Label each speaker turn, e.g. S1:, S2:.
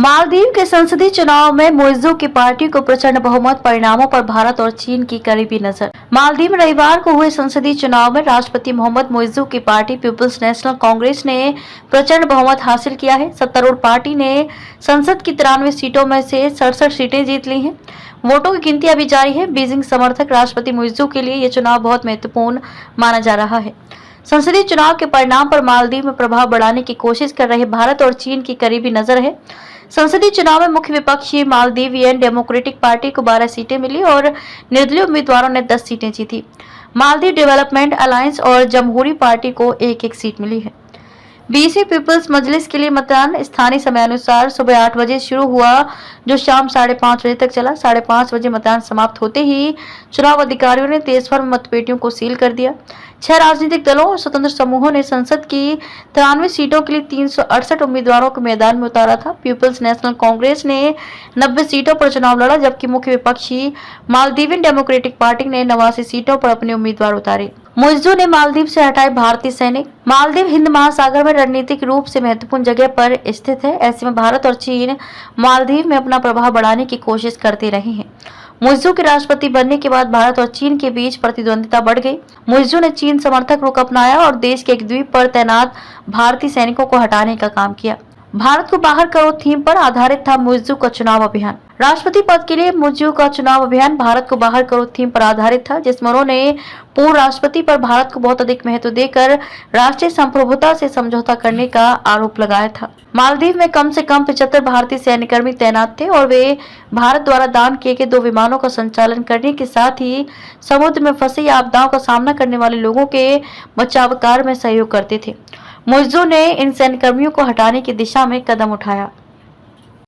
S1: मालदीव के संसदीय चुनाव में मुइज्जू की पार्टी को प्रचंड बहुमत, परिणामों पर भारत और चीन की करीबी नजर। मालदीव में रविवार को हुए संसदीय चुनाव में राष्ट्रपति मोहम्मद मुइज्जू की पार्टी पीपुल्स नेशनल कांग्रेस ने प्रचंड बहुमत हासिल किया है। सत्तारूढ़ पार्टी ने संसद की 93 सीटों में से 67 सीटें जीत ली हैं। वोटों की गिनती अभी जारी है। बीजिंग समर्थक राष्ट्रपति मुइज्जू के लिए ये चुनाव बहुत महत्वपूर्ण माना जा रहा है। संसदीय चुनाव के परिणाम पर मालदीव में प्रभाव बढ़ाने की कोशिश कर रहे भारत और चीन की करीबी नजर है। संसदीय चुनाव में मुख्य विपक्षी मालदीवियन डेमोक्रेटिक पार्टी को 12 सीटें मिली और निर्दलीय उम्मीदवारों ने 10 सीटें जीती। मालदीव डेवलपमेंट अलायंस और जमहूरी पार्टी को एक-एक सीट मिली है। बीसी पीपल्स मजलिस के लिए मतदान स्थानीय समयानुसार सुबह 8 बजे शुरू हुआ, जो शाम 5:30 बजे तक चला। 5:30 बजे मतदान समाप्त होते ही चुनाव अधिकारियों ने देशभर में मतपेटियों को सील कर दिया। 6 राजनीतिक दलों और स्वतंत्र समूहों ने संसद की 93 सीटों के लिए 368 उम्मीदवारों को मैदान में उतारा था। पीपल्स नेशनल कांग्रेस ने 90 सीटों पर चुनाव लड़ा, जबकि मुख्य विपक्षी मालदीवियन डेमोक्रेटिक पार्टी ने 89 सीटों पर अपने उम्मीदवार उतारे। मुइज्जू ने मालदीव से हटाए भारतीय सैनिक। मालदीव हिंद महासागर में रणनीतिक रूप से महत्वपूर्ण जगह पर स्थित है। ऐसे में भारत और चीन मालदीव में अपना प्रभाव बढ़ाने की कोशिश करते रहे हैं। मुइज्जू के राष्ट्रपति बनने के बाद भारत और चीन के बीच प्रतिद्वंदिता बढ़ गई। मुइज्जू ने चीन समर्थक रुख अपनाया और देश के एक द्वीप पर तैनात भारतीय सैनिकों को हटाने का काम किया। भारत को बाहर करो थीम पर आधारित था मुइज्जू का चुनाव अभियान। राष्ट्रपति पद के लिए मुइज्जू का चुनाव अभियान भारत को बाहर करो थीम पर आधारित था, जिसमें उन्होंने पूर्व राष्ट्रपति पर भारत को बहुत अधिक महत्व देकर राष्ट्रीय संप्रभुता से समझौता करने का आरोप लगाया था। मालदीव में कम से कम 75 भारतीय सैन्यकर्मी तैनात थे और वे भारत द्वारा दान किए गए 2 विमानों का संचालन करने के साथ ही समुद्र में फंसे या आपदाओं का सामना करने वाले लोगों के बचाव कार्य में सहयोग करते थे। मुइज्जू ने इन सैन्यकर्मियों को हटाने की दिशा में कदम उठाया।